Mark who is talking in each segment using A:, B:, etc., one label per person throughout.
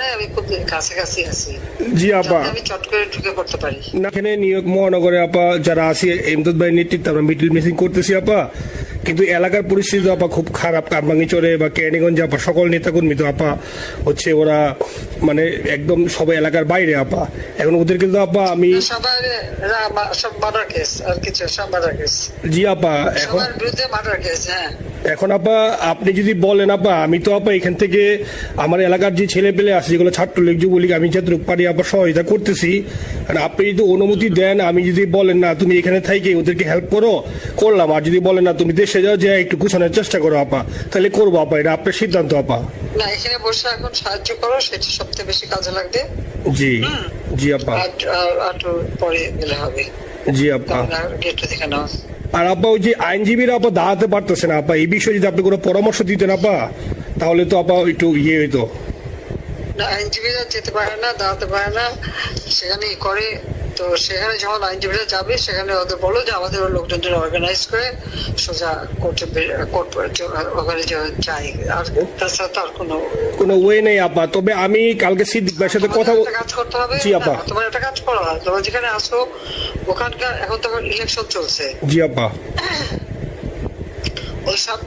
A: নাই, আমি খুব কাছাকাছি আছি।
B: জি আপা,
A: আমি চট করে ঢুকে পড়তে পারি
B: না এখানে নিউ ইয়র্ক মহানগরে আপা যারা আছি এমদাদ ভাই নেতৃত্বে আমরা মিডল মিসিং করতেছি আপা, কিন্তু এলাকার পরিস্থিতি আপা খুব খারাপ। কামরাঙ্গীরচরে বা কেরানীগঞ্জে আপা সকল নেতাকর্মী তো আপা হচ্ছে ওরা মানে একদম সবাই এলাকার বাইরে আপা। এখন ওদের কিন্তু আপা আমি
A: সবার সব মার্ডার কেস আর কিছু, সব মার্ডার কেস।
B: জি আপা, এখন
A: সবার বিরুদ্ধে মার্ডার কেস। হ্যাঁ,
B: এখন আপা আপনি যদি বলেন আপা, আমি তো আপা এখান থেকে আমার এলাকার যে ছেলে পেলে আছে যেগুলো ছাত্রলীগ যুবলীগ আমি যতটুকু পারি আপা সহায়তা করতেছি। আর আপনি যদি অনুমতি দেন, আমি যদি বলেন না তুমি এখানে থেকে ওদেরকে হেল্প করো, করলাম। আর যদি বলেন না তুমি দেশে যাও, যে একটু গুছানোর চেষ্টা করো আপা, তাহলে করবো আপা, এটা আপনার সিদ্ধান্ত আপা।
A: না এখানে বসে এখন সাহায্য করো, সেটা সবচেয়ে বেশি কাজে লাগবে।
B: জি জি আপা,
A: আর পরে গেলে হবে।
B: জি আপা।
A: গেটটা দেখে নাও।
B: আর আপা ওই যে আইনজীবীরা আপা দাঁড়াতে পারতেছে না আপা, এই বিষয়ে যদি আপনি কোনো পরামর্শ দিতেন আপা, তাহলে তো আপা একটু ইয়ে হইতো।
A: না আইনজীবীরা যেতে পারে না, দাঁড়াতে পারে না, সেখানেই করে। তো সেখানে যখন আইনজীবীরা যাবে, সেখানে ওদের বলো যে আমাদের লোকজনদের অর্গানাইজ করে সোজা কোর্টে ওখানে যাই। আর তাছাড়া তো আর
B: কোনো ওয়ে নেই আপা। তবে আমি কালকে সিদ্দিক ভাইয়ের সাথে কথা
A: কাজ করতে হবে।
B: জি আপা।
A: তোমার একটা কাজ করো, তোমার যেখানে আসো ওখানকার এখন তো ইলেকশন চলছে।
B: জি আপা।
A: ওইসব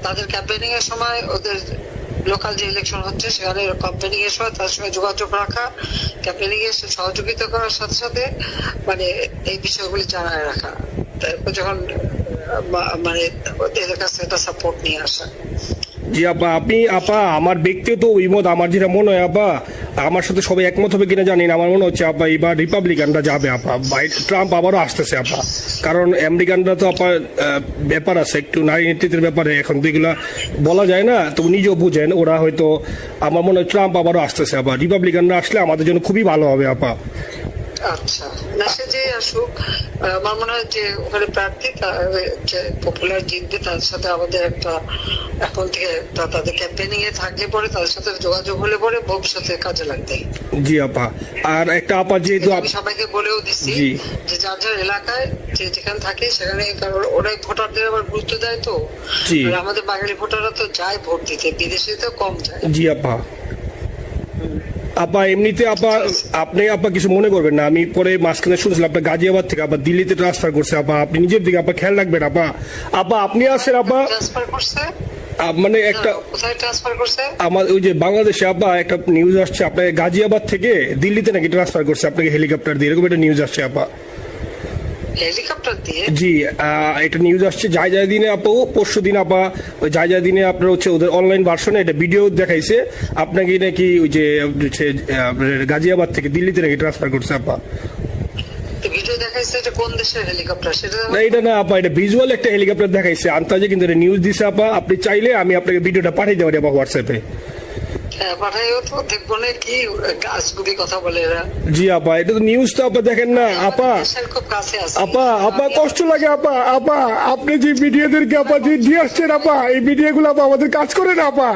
A: তাদের ক্যাম্পেনিং এর সময় ওদের লোকাল যে ইলেকশন হচ্ছে সেখানে ক্যাম্পেনিং এর সময় তার সঙ্গে যোগাযোগ রাখা, ক্যাম্পেনিং এর সহযোগিতা করার সাথে সাথে মানে এই বিষয়গুলি জানায় রাখা, তারপর যখন মানে ওদের কাছে একটা সাপোর্ট নিয়ে আসা।
B: জি আপা, আপনি আপা আমার ব্যক্তিগত অভিমত, আমার যেটা মনে হয় আপা, আমার সাথে সবাই একমত হবে কিনা জানি না, আমার মনে হচ্ছে আপা এবার রিপাবলিকানরা যাবে আপা, ট্রাম্প আবারও আসতেছে আপা। কারণ আমেরিকানরা তো আপা ব্যাপার আছে একটু নারী নেতৃত্বের ব্যাপারে, এখন তো এগুলা বলা যায় না, তো নিজেও বুঝেন ওরা হয়তো, আমার মনে হয় ট্রাম্প আবারও আসতেছে আপা। রিপাবলিকানরা আসলে আমাদের জন্য খুবই ভালো হবে আপা।
A: আচ্ছা, না সে যে আসুক, আমার মনে হয় যে ওখানে প্রার্থী যে পপুলার জিতবে, তার সাথে আমাদের একটা এখন থেকে তাদের ক্যাম্পেনিং এ থাকলে পরে তাদের সাথে যোগাযোগ হলে পরে ভবিষ্যতে কাজে লাগবে।
B: জি আপা। আর একটা আপা যেহেতু
A: আমি সবাইকে বলেও দিচ্ছি যে যার যার এলাকায় যে যেখানে থাকে সেখানে, কারণ ওরাই ভোটারদের আবার গুরুত্ব দেয়। তো আমাদের বাঙালি ভোটাররা তো যায় ভোট দিতে, বিদেশে তো কম যায়।
B: জি আপা। আপা এমনিতে আপা আপনি আপা কিছু মনে করবেন না, আমি পরে মাঝখানে শুনছিলাম আপনার গাজিয়াবাদ থেকে আবার দিল্লিতে ট্রান্সফার করছে আপা, আপনি নিজের দিকে আপা খেয়াল রাখবেন আপা। আপা আপনি আসেন আপা,
A: ট্রান্সফার করছে
B: মানে একটা
A: কোথায় ট্রান্সফার করছে
B: আমার ওই যে বাংলাদেশে আপা একটা নিউজ আসছে আপনার গাজিয়াবাদ থেকে দিল্লিতে নাকি ট্রান্সফার করছে আপনাকে হেলিকপ্টার দিয়ে, এরকম একটা নিউজ আসছে আপা।
A: হেলিকপ্টার দিয়ে?
B: জি, এটা নিউজ আসছে যায় যায় দিনে আপা, পরশু দিন আপা ওই যায় যায় দিনে আপনার হচ্ছে ওদের অনলাইন ভার্সনে এটা ভিডিও দেখাইছে আপনাকে নাকি ওই যে গাজিয়াবাদ থেকে দিল্লিতে নাকি ট্রান্সফার করছে আপা।
A: ভিডিও দেখাইছে, এটা কোন দেশের হেলিকপ্টার সেটা?
B: না এটা না আপা, এটা ভিজুয়াল একটা হেলিকপ্টার দেখাইছে আন্তাজে, কিন্তু এটা নিউজ দিছে আপা। আপনি চাইলে আমি আপনাকে ভিডিওটা পাঠিয়ে দেবো আপা হোয়াটসঅ্যাপে।
A: পাঠাইও তো, দেখবো না কি গাছগুলি কথা বলে এরা।
B: জি আপা, এটা তো নিউজ তো আপা, দেখেন না আপা।
A: খুব কাছে আছে
B: আপা, আপা কষ্ট লাগে আপা। আপা আপনি যে ভিডিওদেরকে আপা যে দিয়ে আসছেন আপা, এই ভিডিও গুলো আপা আমাদের কাজ করে না আপা,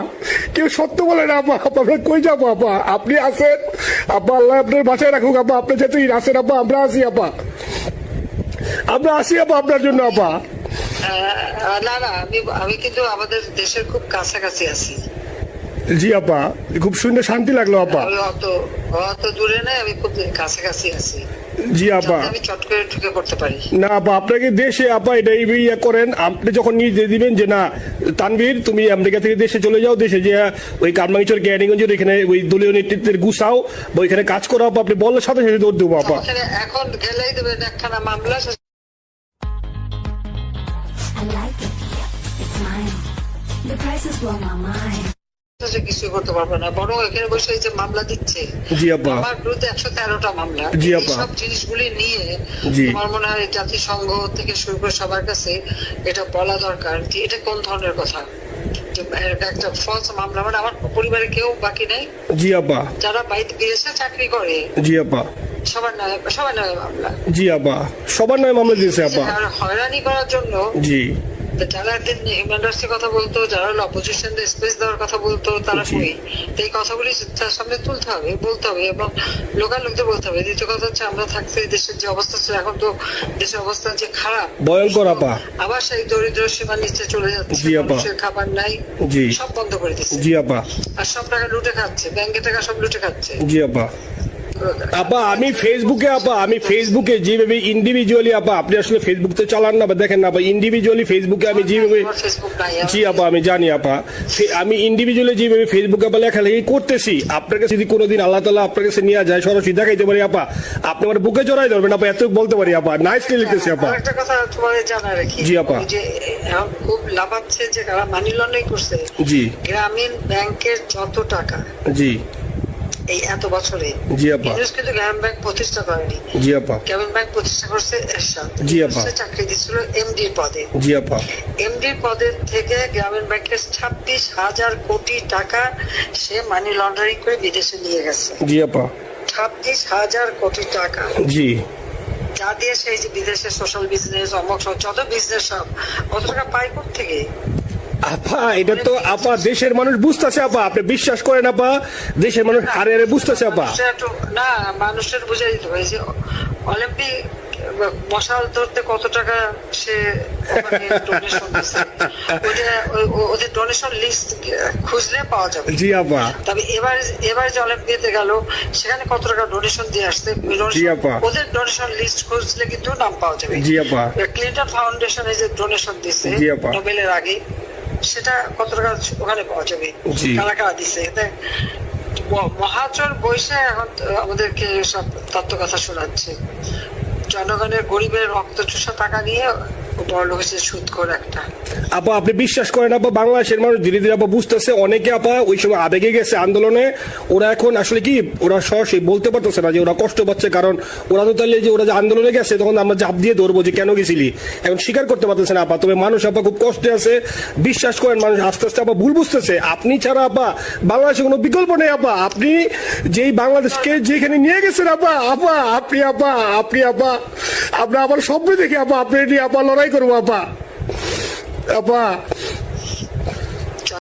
B: কেউ সত্য বলে না আপা। আপা আমরা কই যাবো আপা, আপনি আছেন আপা, আল্লাহ আপনার বাঁচায় রাখুক আপা, আপনি যেতেই আছেন আপা, আমরা আসি আপা, আমরা আসি আপা আপনার জন্য আপা।
A: না না, আমি কিন্তু আমাদের দেশের খুব কাছাকাছি আছি।
B: জি আপা, খুব শুনে শান্তি লাগলো আপা।
A: অত দূরে নাই, আমি খুব কাছাকাছি আছি।
B: জি আপা,
A: আমি চট করে ঢুকে পড়তে পারি
B: না আপা, আপনাকে দেশে আপা এটা ইয়ে করেন, আপনি যখন নিয়ে দিবেন যে না তানভীর তুমি আমেরিকা থেকে দেশে চলে যাও, দেশে যে ওই কারমাঙ্গীরচর কেরানীগঞ্জের এখানে ওই দলীয় নেতৃত্বের গুছাও বা ওইখানে কাজ করো আপা, আপনি বললে সাথে সাথে দৌড় দেবো আপা।
A: এখন গেলেই দেবেন একখানা মামলা। কিছু করতে পারবে না, বরং এখানে বসে যে মামলা দিচ্ছে আমার বিরুদ্ধে 113টা মামলা, সব জিনিসগুলি নিয়ে আমার মনে হয় জাতিসংঘ থেকে শুরু করে সবার কাছে এটা বলা দরকার যে এটা কোন ধরনের কথা। একটা ফলস মামলা, মানে আমার পরিবারে কেউ বাকি নেই।
B: জি আপা,
A: যারা বাইরে বিদেশে চাকরি করে
B: জি আপা
A: সবার নামে মামলা।
B: জি আপা, সবার নামে মামলা দিয়েছে আপা,
A: হয়রানি করার জন্য।
B: জি
A: যারা একদিন হিউম্যান রাইটসের কথা বলতো, যারা অপোজিশন স্পেস দেওয়ার কথা বলতো, তারা কই? তো এই কথাগুলি তার সামনে তুলতে হবে, বলতে হবে এবং লোকাল লোকদের বলতে হবে। দ্বিতীয় কথা হচ্ছে আমরা থাকতে দেশের যে অবস্থা ছিল, এখন তো দেশের অবস্থা যে খারাপ,
B: ভয়ঙ্কর আপা।
A: আবার সেই দরিদ্র সীমার নিচে চলে যাচ্ছে, মানুষের খাবার নাই, সব বন্ধ করে দিচ্ছে।
B: জি আপা।
A: আর সব টাকা লুটে খাচ্ছে, ব্যাংকের টাকা সব লুটে খাচ্ছে।
B: জি আপা। আপা আমি ফেসবুকে যেভাবে ইন্ডিভিজুয়ালি আপা, আপনি আসলে ফেসবুক তো চালান না বা দেখেন না আপা, ইন্ডিভিজুয়ালি ফেসবুকে আমি যেভাবে, জি আপা আমি জানি আপা, আমি ইন্ডিভিজুয়ালি যেভাবে ফেসবুকে আপা লেখালেখি করতেছি, আপনার কাছে যদি কোনোদিন আল্লাহ তাআলা আপনার কাছে নিয়ে যায়, সরাসরি দেখাইতে পারি আপা, আপনি আমার বুকে জড়াই ধরবেন আপা, এত বলতে পারি আপা। নাইসলি লিখতেছি আপা।
A: একটা কথা তোমাদের জানা রাখি,
B: জি আপা,
A: যে এখন খুব লাভাচ্ছে যে যারা মানি লন্ডারিং করছে,
B: জি
A: গ্রামীণ ব্যাংকের যত টাকা,
B: জি
A: এই এত বছরে,
B: জি আপা,
A: কিন্তু গ্রামীণ ব্যাংক প্রতিষ্ঠা করেনি।
B: জি আপা।
A: গ্রামীণ ব্যাংক প্রতিষ্ঠা করছে এরশাদ।
B: জি আপা।
A: চাকরি দিচ্ছিল এমডির পদে।
B: জি আপা।
A: এমডির পদের থেকে গ্রামীণ ব্যাংকের 26,000 কোটি টাকা সে মানি লন্ডারিং করে বিদেশে নিয়ে গেছে।
B: জি আপা।
A: 26,000 কোটি টাকা।
B: জি।
A: যা দিয়ে সেই যে বিদেশের সোশ্যাল বিজনেস, অমক যত বিজনেস সব, কত টাকা পায় থেকে?
B: আপা এটা তো আপা দেশের মানুষ বুঝতেছে আপা, আপনি বিশ্বাস করেন আপা, দেশের মানুষ হারে হারে বুঝতেছে আপা।
A: না, মানুষের বুঝাই দিতে হবে যে অলিম্পিক মশাল ধরতে কত টাকা সে ডোনেশন দিচ্ছে, ওদের ডোনেশন লিস্ট খুঁজলে পাওয়া যাবে।
B: জি আপা।
A: তবে এবার যে অলিম্পিয়াতে গেল, সেখানে কত টাকা ডোনেশন দিয়ে আসছে, ওদের ডোনেশন লিস্ট খুঁজলে কিন্তু নাম পাওয়া যাবে।
B: জি আপা।
A: ক্লিন্টন ফাউন্ডেশনে যে ডোনেশন দিচ্ছে নোবেলের আগে, সেটা কত টাকা ওখানে পাওয়া যাবে, কারা কারা দিচ্ছে। মহাচর বৈশে এখন আমাদেরকে সব তত্ত্ব কথা শোনাচ্ছে, জনগণের গরিবের রক্ত চুষা টাকা নিয়ে বড় লোক হচ্ছে সুদখোর একটা।
B: আপা আপনি বিশ্বাস করেন আপা, বাংলাদেশের মানুষ ধীরে ধীরে আপা বুঝতেছে, অনেকে আপা ওই সময় আবেগে গেছে আন্দোলনে, ওরা এখন আসলে কি ওরা সরাসরি বলতে পারতেছে না যে ওরা কষ্ট পাচ্ছে, কারণ ওরা তো তাহলে যে ওরা যে আন্দোলনে গেছে তখন আমরা ঝাঁপ দিয়ে ধরবো যে কেন গেছিলি, এখন স্বীকার করতে পারতেছে না আপা। তবে মানুষ আপা খুব কষ্টে আছে, বিশ্বাস করেন মানুষ আস্তে আস্তে আপা ভুল বুঝতেছে। আপনি ছাড়া আপা বাংলাদেশে কোনো বিকল্প নেই আপা, আপনি যেই বাংলাদেশকে যেখানে নিয়ে গেছেন আপা, আপনি আমরা আবার স্বপ্ন দেখি আপা, আপনি নিয়ে আপা লড়াই করবো আপা।